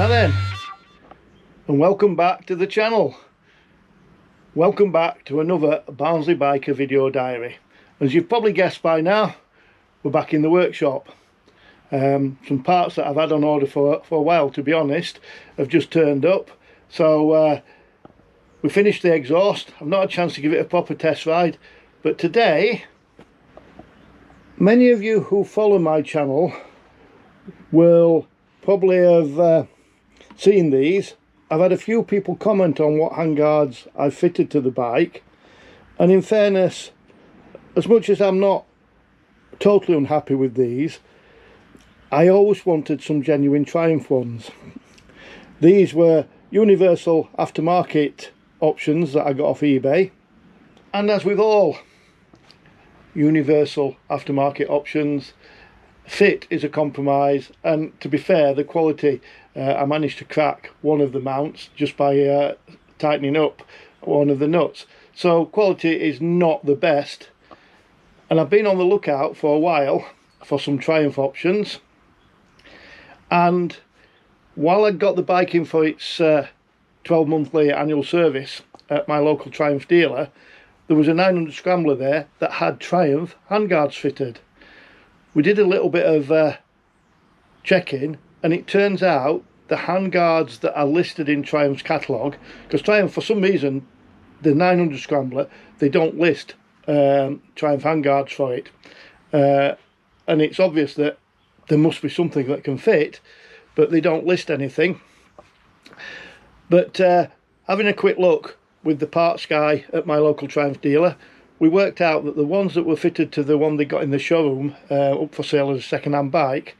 Now then, and welcome back to the channel. Welcome back to another Barnsley Biker video diary. As you've probably guessed by now, we're back in the workshop. Some parts that I've had on order for a while, to be honest, have just turned up. So we finished the exhaust. I've not had a chance to give it a proper test ride, but today, many of you who follow my channel will probably have seen these. I've had a few people comment on what handguards I've fitted to the bike, and in fairness, as much as I'm not totally unhappy with these, I always wanted some genuine Triumph ones. These were universal aftermarket options that I got off eBay, and as with all universal aftermarket options, fit is a compromise, and to be fair, the quality, I managed to crack one of the mounts just by tightening up one of the nuts, so quality is not the best, and I've been on the lookout for a while for some Triumph options. And while I got the bike in for its 12-monthly annual service at my local Triumph dealer, there was a 900 Scrambler there that had Triumph handguards fitted. We did a little bit of checking, and it turns out the handguards that are listed in Triumph's catalogue, because Triumph, for some reason, the 900 Scrambler, they don't list Triumph handguards for it. And it's obvious that there must be something that can fit, but they don't list anything. But having a quick look with the parts guy at my local Triumph dealer, we worked out that the ones that were fitted to the one they got in the showroom up for sale as a second-hand bike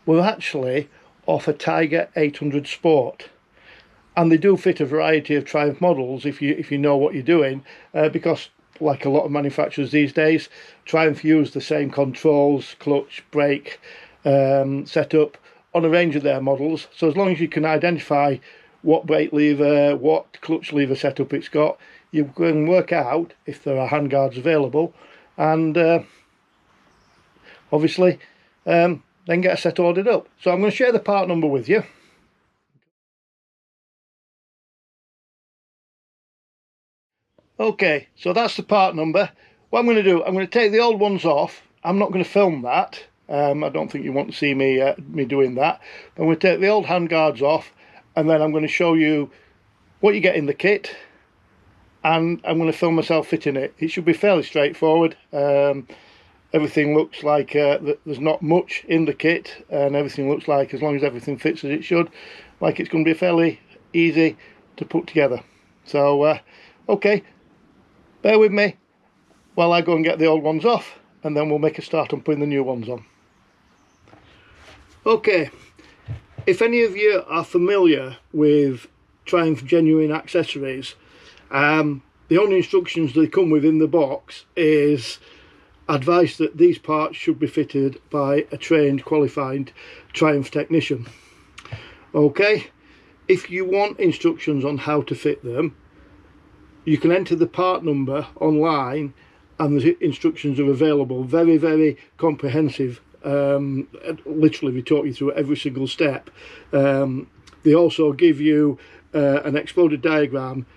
were actually off a Tiger 800 Sport, and they do fit a variety of Triumph models if you know what you're doing, because like a lot of manufacturers these days, Triumph use the same controls, clutch, brake, setup on a range of their models. So as long as you can identify what brake lever, what clutch lever setup it's got, you can work out if there are handguards available, and obviously then get a set ordered up. So I'm going to share the part number with you. Okay, so that's the part number. What I'm going to do, I'm going to take the old ones off. I'm not going to film that. I don't think you want to see me doing that. But I'm going to take the old handguards off, and then I'm going to show you what you get in the kit, and I'm going to film myself fitting it. It should be fairly straightforward. Everything looks like there's not much in the kit, and everything looks like, as long as everything fits as it should, like it's going to be fairly easy to put together. So okay, bear with me while I go and get the old ones off, and then we'll make a start on putting the new ones on. Okay, if any of you are familiar with Triumph genuine accessories, the only instructions they come with in the box is advice that these parts should be fitted by a trained, qualified Triumph technician. Okay, if you want instructions on how to fit them, you can enter the part number online, and the instructions are available. Very, very comprehensive. Literally, we talk you through every single step. They also give you an exploded diagram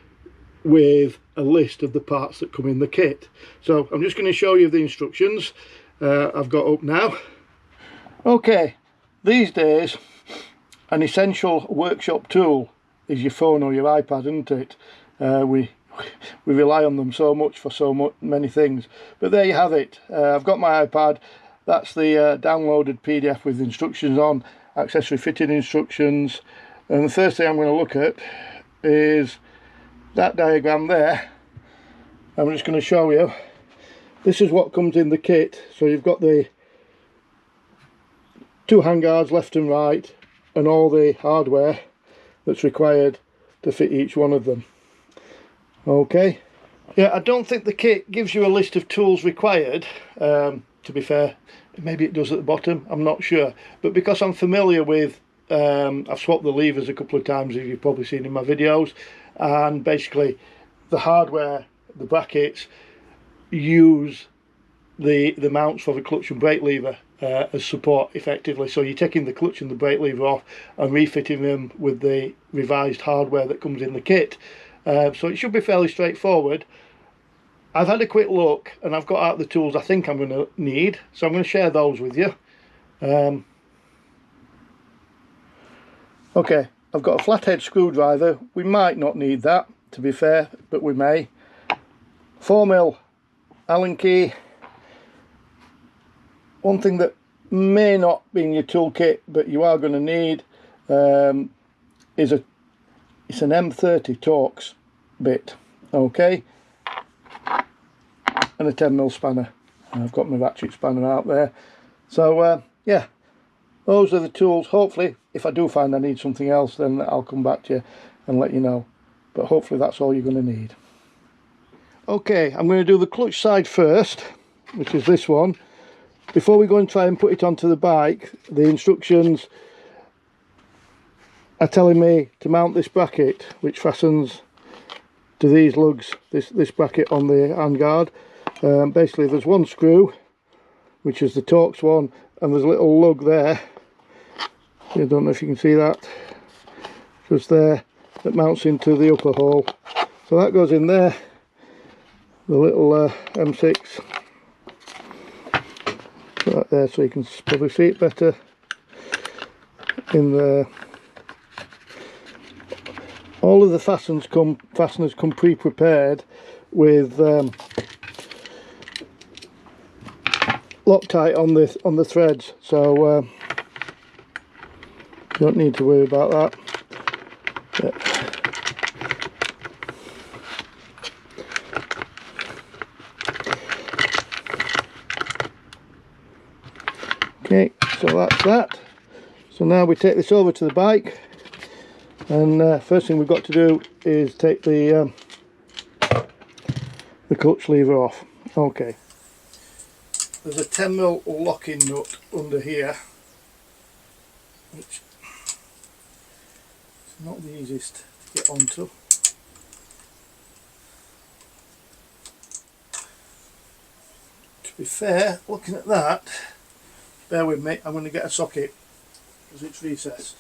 with a list of the parts that come in the kit. So I'm just going to show you the instructions I've got up now. Okay, these days an essential workshop tool is your phone or your iPad, isn't it? We rely on them so much for many things, but there you have it. I've got my iPad. That's the downloaded PDF with instructions on, accessory fitting instructions, and the first thing I'm going to look at is that diagram there. I'm just going to show you. This is what comes in the kit. So you've got the two handguards left and right, and all the hardware that's required to fit each one of them. Okay, yeah, I don't think the kit gives you a list of tools required. To be fair, maybe it does at the bottom, I'm not sure, but because I'm familiar with I've swapped the levers a couple of times, as you've probably seen in my videos, and basically the hardware, the brackets, use the mounts for the clutch and brake lever as support effectively. So you're taking the clutch and the brake lever off and refitting them with the revised hardware that comes in the kit. So it should be fairly straightforward. I've had a quick look and I've got out the tools I think I'm going to need, so I'm going to share those with you. Okay, I've got a flathead screwdriver. We might not need that, to be fair, but we may. 4mm Allen key. One thing that may not be in your toolkit but you are going to need is it's an M30 Torx bit, okay, and a 10mm spanner. I've got my ratchet spanner out there. So yeah, those are the tools. Hopefully if I do find I need something else, then I'll come back to you and let you know, but hopefully that's all you're going to need. Okay, I'm going to do the clutch side first, which is this one. Before we go and try and put it onto the bike, the instructions are telling me to mount this bracket, which fastens to these lugs, this bracket on the handguard. Basically there's one screw, which is the Torx one, and there's a little lug there, I don't know if you can see that, just there, that mounts into the upper hole. So that goes in there, the little M6 right there, so you can probably see it better in there. All of the fasteners come pre-prepared with Loctite on the threads, so you don't need to worry about that. Yeah. Okay, so that's that. So now we take this over to the bike, and first thing we've got to do is take the clutch lever off. Okay, there's a 10mm locking nut under here, which is not the easiest to get onto. To be fair, looking at that, bear with me, I'm going to get a socket because it's recessed.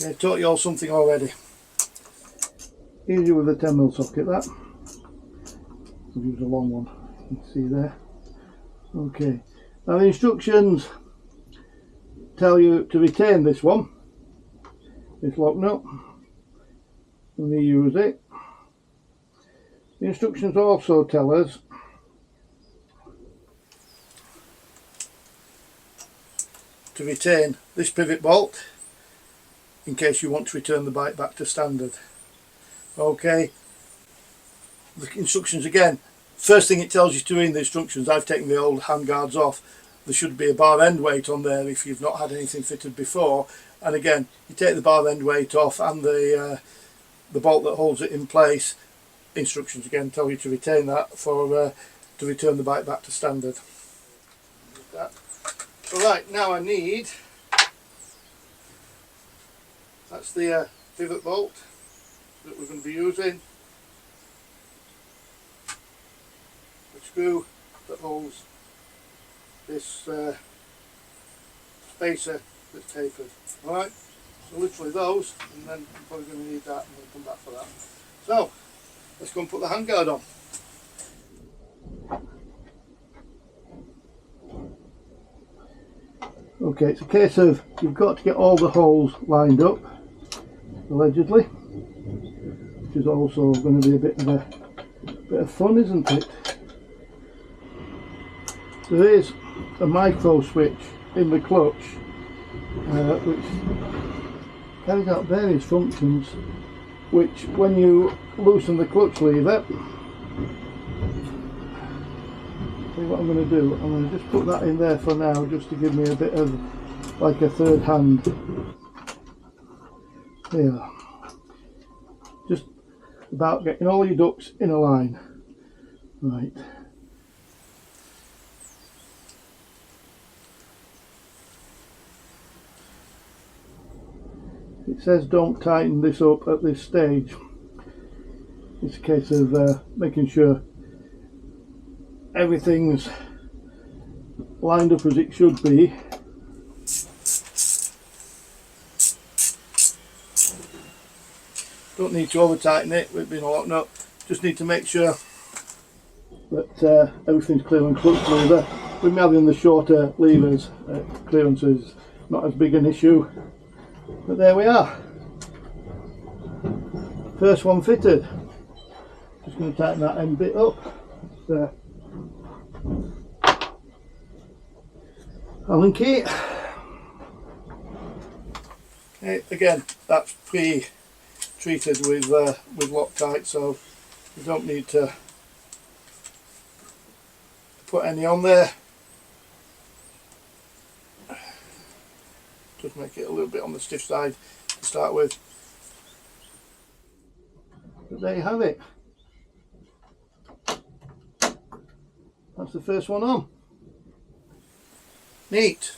Okay, taught you all something already. Easier with a 10mm socket, that. I'll use a long one, you can see there. Okay, now the instructions tell you to retain this one, this lock nut, and we use it. The instructions also tell us to retain this pivot bolt in case you want to return the bike back to standard. Okay, the instructions again, first thing it tells you to in the instructions, I've taken the old handguards off, there should be a bar end weight on there if you've not had anything fitted before, and again you take the bar end weight off and the bolt that holds it in place. Instructions again tell you to retain that for to return the bike back to standard. Right, now I need, that's the pivot bolt that we're going to be using, the screw that holds this spacer that's tapered. Alright, so literally those, and then I'm probably going to need that, and we'll come back for that. So let's go and put the handguard on. Okay, it's a case of you've got to get all the holes lined up, allegedly, which is also going to be a bit of fun, isn't it? There is a micro switch in the clutch which carries out various functions, which when you loosen the clutch lever, see what I'm going to do, I'm going to just put that in there for now, just to give me a bit of like a third hand. There, just about getting all your ducks in a line. Right, it says don't tighten this up at this stage. it's a case of making sure everything's lined up as it should be. Don't need to over tighten it with being a lock nut, just need to make sure that everything's clear and clutch lever. With me having the shorter levers, clearance is not as big an issue, but there we are, first one fitted. Just going to tighten that end bit up. Allen key. Okay, again, that's pre-treated with Loctite, so you don't need to put any on there. Just make it a little bit on the stiff side to start with. But there you have it. That's the first one on. Neat.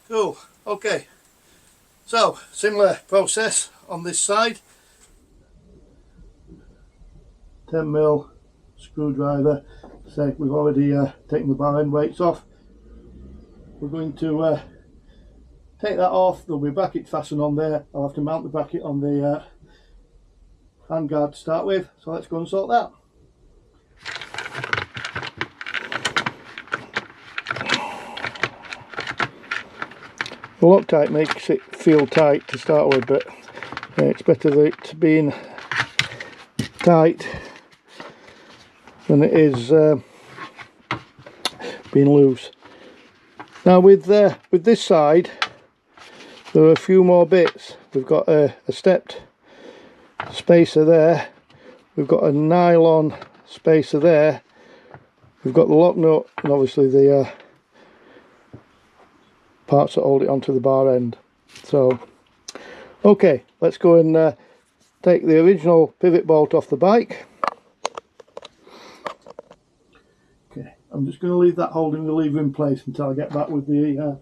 Cool. Okay. So, similar process on this side. 10mm screwdriver. So we've already taken the bar end weights off. We're going to take that off. There'll be a bracket fastened on there. I'll have to mount the bracket on the handguard to start with. So let's go and sort that. The Loctite makes it feel tight to start with, but it's better that it's being tight than it is being loose. Now with this side, there are a few more bits. We've got a stepped spacer there, we've got a nylon spacer there, we've got the lock nut, and obviously the parts that hold it onto the bar end. So okay, let's go and take the original pivot bolt off the bike. Okay, I'm just going to leave that holding the lever in place until I get back with the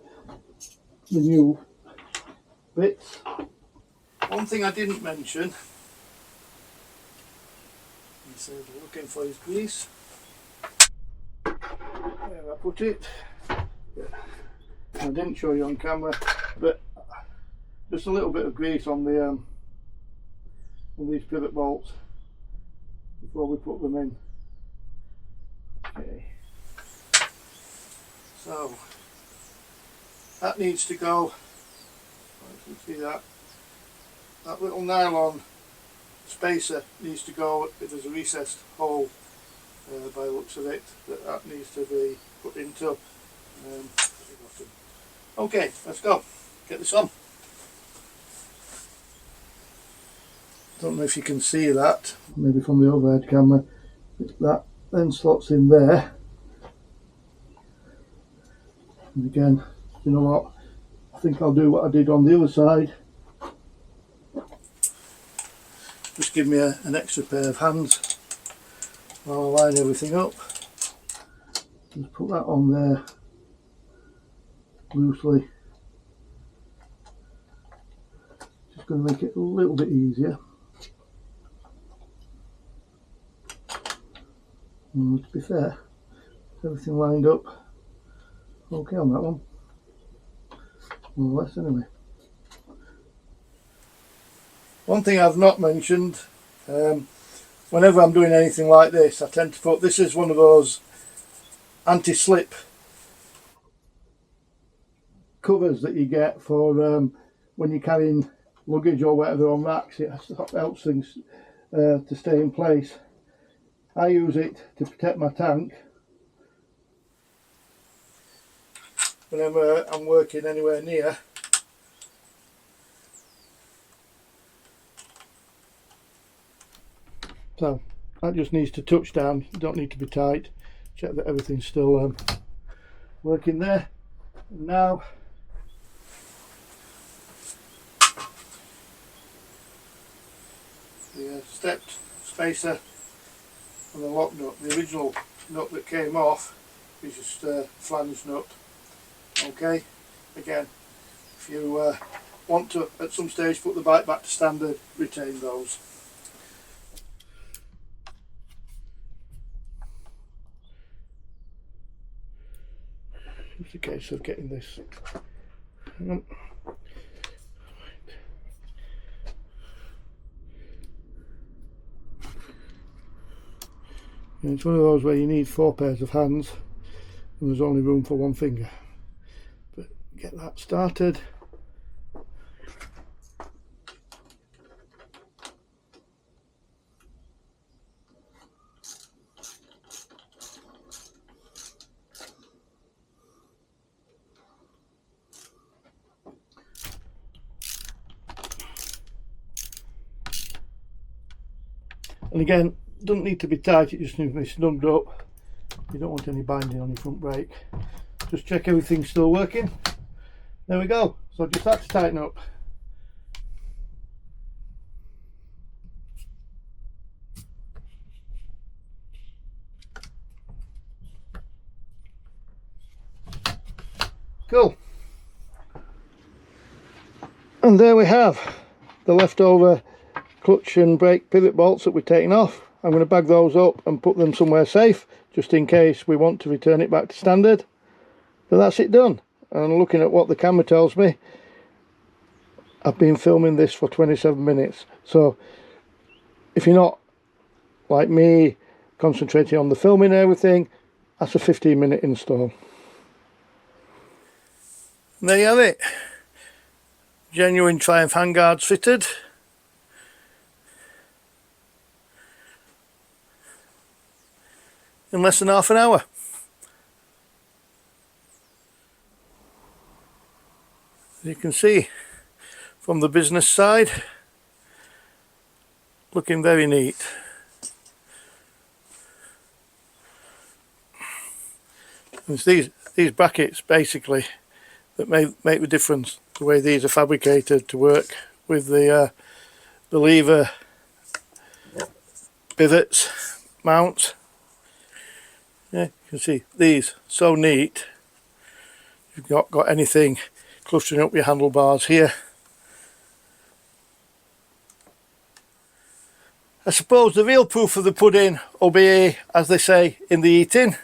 new bits. One thing I didn't mention, he says looking for his grease. There I put it. I didn't show you on camera, but just a little bit of grease on the on these pivot bolts before we put them in. Okay, so that needs to go. You can see that little nylon spacer needs to go. There's a recessed hole by the looks of it that needs to be put into. Okay, let's go. Get this on. Don't know if you can see that, maybe from the overhead camera. That then slots in there. And again, you know what? I think I'll do what I did on the other side. Just give me an extra pair of hands while I line everything up. Just put that on there loosely. Just going to make it a little bit easier. And to be fair, everything lined up okay on that one, more or less anyway. One thing I've not mentioned, whenever I'm doing anything like this, I tend to put, this is one of those anti-slip covers that you get for when you're carrying luggage or whatever on racks. It helps things to stay in place. I use it to protect my tank whenever I'm working anywhere near. So that just needs to touch down, you don't need to be tight. Check that everything's still working there. And now the stepped spacer and the lock nut, the original nut that came off is just a flange nut. Okay, again, if you want to at some stage put the bike back to standard, retain those. It's a case of getting this. Hang on. And it's one of those where you need 4 pairs of hands and there's only room for 1 finger. But get that started. And again, doesn't need to be tight, it just needs to be snugged up. You don't want any binding on your front brake. Just check everything's still working. There we go. So just that to tighten up. Cool. And there we have the leftover clutch and brake pivot bolts that we're taking off. I'm going to bag those up and put them somewhere safe just in case we want to return it back to standard. But that's it done. And looking at what the camera tells me, I've been filming this for 27 minutes. So if you're not like me concentrating on the filming and everything, that's a 15-minute install. And there you have it. Genuine Triumph handguards fitted. In less than half an hour. As you can see from the business side, looking very neat. It's these brackets basically that make the difference, the way these are fabricated to work with the lever pivots, mounts. Yeah, you can see these, so neat. You've not got anything clustering up your handlebars here. I suppose the real proof of the pudding will be, as they say, in the eating.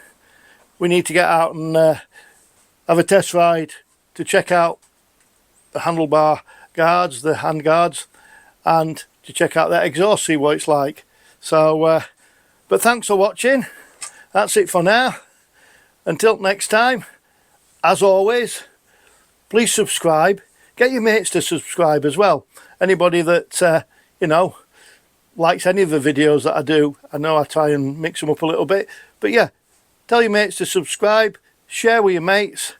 We need to get out and have a test ride to check out the handlebar guards, the hand guards, and to check out that exhaust, see what it's like. So, but thanks for watching. That's it for now. Until next time, as always, please subscribe. Get your mates to subscribe as well. Anybody that, you know, likes any of the videos that I do. I know I try and mix them up a little bit. But yeah, tell your mates to subscribe. Share with your mates.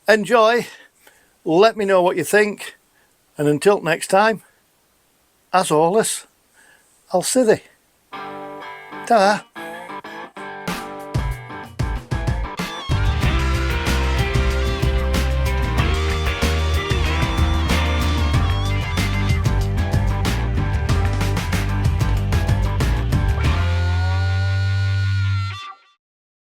Enjoy. Let me know what you think. And until next time, as always, I'll see thee. Ta-da.